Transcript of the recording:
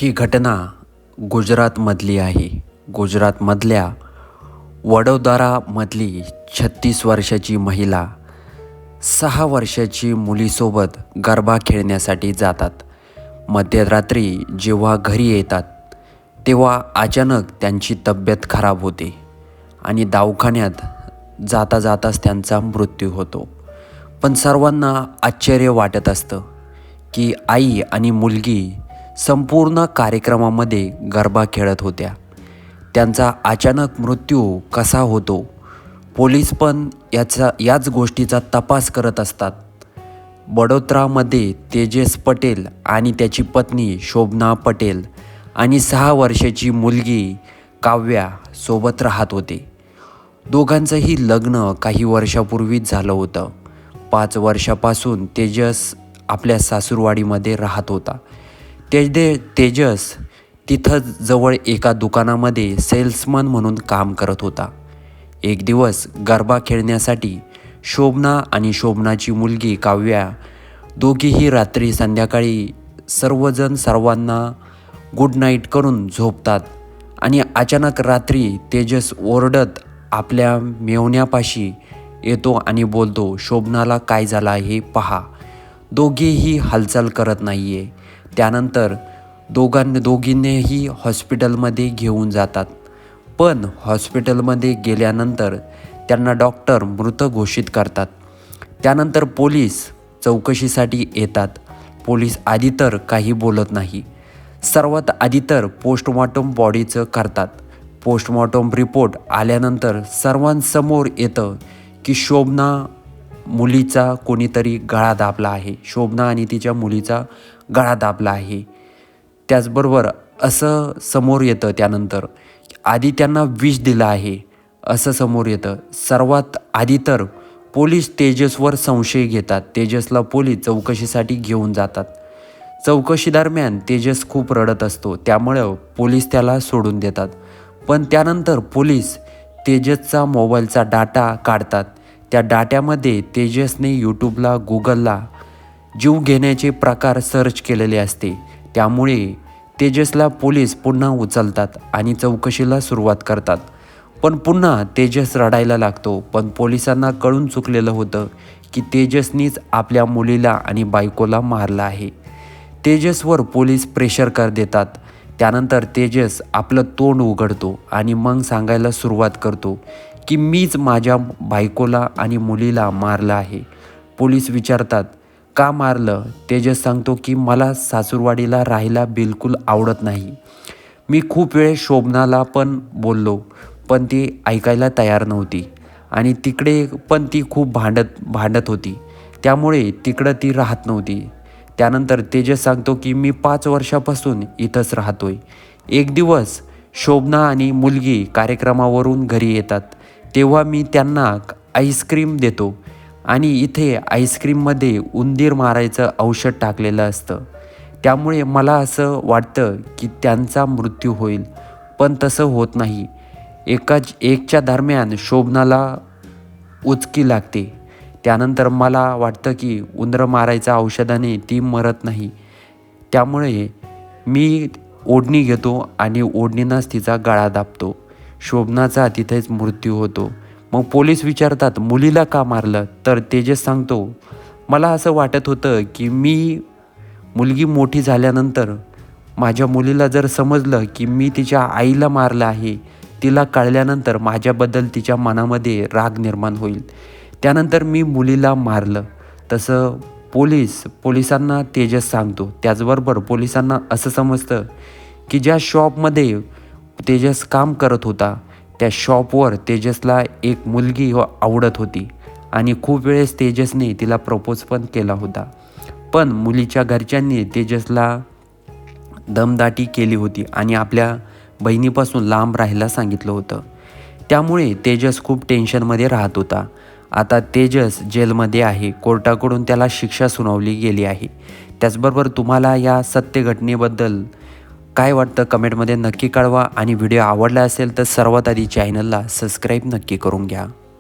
ही घटना गुजरातमधली आहे. गुजरातमधल्या वडोदरामधली 36 वर्षाची महिला 6 वर्षाची मुलीसोबत गरबा खेळण्यासाठी जातात. मध्यरात्री जेव्हा घरी येतात तेव्हा अचानक त्यांची तब्येत खराब होते आणि दवाखान्यात जाता जाताच त्यांचा मृत्यू होतो. पण सर्वांना आश्चर्य वाटत असतं की आई आणि मुलगी संपूर्ण कार्यक्रमामध्ये गरबा खेळत होत्या. त्यांचा अचानक मृत्यू कसा होतो? पोलीस पण याच गोष्टीचा तपास करत असतात. बडोदरामध्ये तेजस पटेल आणि त्याची पत्नी शोभना पटेल आणि 6 वर्षाची मुलगी काव्या सोबत राहत होते. दोघांचंही लग्न काही वर्षापूर्वीच झालं होतं. 5 वर्षापासून तेजस आपल्या सासूरवाडीमध्ये राहत होता. तेजस तिथं जवळ एका दुकानामध्ये सेल्समन म्हणून काम करत होता. एक दिवस गरबा खेळण्यासाठी शोभना आणि शोभनाची मुलगी काव्या दोघीही रात्री संध्याकाळी सर्वजण सर्वांना गुड नाईट करून झोपतात आणि अचानक रात्री तेजस ओरडत आपल्या मेवण्यापाशी येतो आणि बोलतो, शोभनाला काय झालं आहे पहा. दोघेही हालचाल करत नाही आहे. त्यानंतर दोघींनीही हॉस्पिटलमध्ये घेऊन जातात. पण हॉस्पिटलमध्ये गेल्यानंतर त्यांना डॉक्टर मृत घोषित करतात. त्यानंतर पोलीस चौकशीसाठी येतात. पोलीस आधी तर काही बोलत नाही. सर्वात आधी तर पोस्टमॉर्टम बॉडीचं करतात. पोस्टमॉर्टम रिपोर्ट आल्यानंतर सर्वांसमोर येतं की शोभना मुलीचा कोणीतरी गळा दाबला आहे. शोभना आणि तिच्या मुलीचा गळा दाबला आहे. त्याचबरोबर असं समोर येतं. त्यानंतर आधी त्यांना विष दिलं आहे असं समोर येतं. सर्वात आधी तर पोलीस तेजसवर संशय घेतात. तेजसला पोलीस चौकशीसाठी घेऊन जातात. चौकशीदरम्यान तेजस खूप रडत असतो. त्यामुळं पोलीस त्याला सोडून देतात. पण त्यानंतर पोलीस तेजसचा मोबाईलचा डाटा काढतात. त्या डाट्यामध्ये तेजसने यूट्यूबला गुगलला जीव घेण्याचे प्रकार सर्च केलेले असते. त्यामुळे तेजसला पोलीस पुन्हा उचलतात आणि चौकशीला सुरुवात करतात. पण पुन्हा तेजस रडायला लागतो. पण पोलिसांना कळून चुकलेलं होतं की तेजसनीच आपल्या मुलीला आणि बायकोला मारलं आहे. तेजसवर पोलीस प्रेशर देतात. त्यानंतर तेजस आपलं तोंड उघडतो आणि मग सांगायला सुरुवात करतो की मीच माझ्या बायकोला आणि मुलीला मारलं आहे. पोलीस विचारतात का मारलं? तेजस सांगतो की मला सासूरवाडीला राहायला बिलकुल आवडत नाही. मी खूप वेळ शोभनाला पण बोललो पण ती ऐकायला तयार नव्हती आणि तिकडे पण ती खूप भांडत होती. त्यामुळे तिकडं ती राहत नव्हती. त्यानंतर तेजस सांगतो की मी 5 वर्षापासून इथंच राहतोय. एक दिवस शोभना आणि मुलगी कार्यक्रमावरून घरी येतात तेव्हा मी त्यांना आईस्क्रीम देतो आणि इथे आईस्क्रीममध्ये उंदीर मारायचं औषध टाकलेलं असतं. त्यामुळे मला असं वाटतं की त्यांचा मृत्यू होईल. पण तसं होत नाही. एकच्या दरम्यान शोभनाला उचकी लागते. त्यानंतर मला वाटतं की उंदरं मारायच्या औषधाने ती मरत नाही. त्यामुळे मी ओढणी घेतो आणि ओढणीनंच तिचा गळा दाबतो. शोभनाचा तिथेच मृत्यू होतो. मग पोलीस विचारतात मुलीला का मारलं? तर तेजस सांगतो मला असं वाटत होतं की मुलगी मोठी झाल्यानंतर माझ्या मुलीला जर समजलं की मी तिच्या आईला मारलं आहे, तिला कळल्यानंतर माझ्याबद्दल तिच्या मनामध्ये राग निर्माण होईल. त्यानंतर मी मुलीला मारलं. तसं पोलिसांना तेजस सांगतो. त्याचबरोबर पोलिसांना असं समजतं की ज्या शॉपमध्ये तेजस काम करत होता त्या शॉपवर तेजसला एक मुलगी आवडत होती आणि खूप वेळेस तेजसने तिला प्रपोज पण केला होता. पण मुलीच्या घरच्यांनी तेजसला दमदाटी केली होती आणि आपल्या बहिणीपासून लांब राहायला सांगितलं होतं. त्यामुळे तेजस खूप टेन्शनमध्ये राहत होता. आता तेजस जेलमध्ये आहे. कोर्टाकडून त्याला शिक्षा सुनावली गेली आहे. त्याचबरोबर तुम्हाला या सत्य घटनेबद्दल काय वाटतं कमेंटमध्ये नक्की कळवा आणि व्हिडिओ आवडला असेल तर सर्वात आधी चॅनलला सबस्क्राईब नक्की करून घ्या.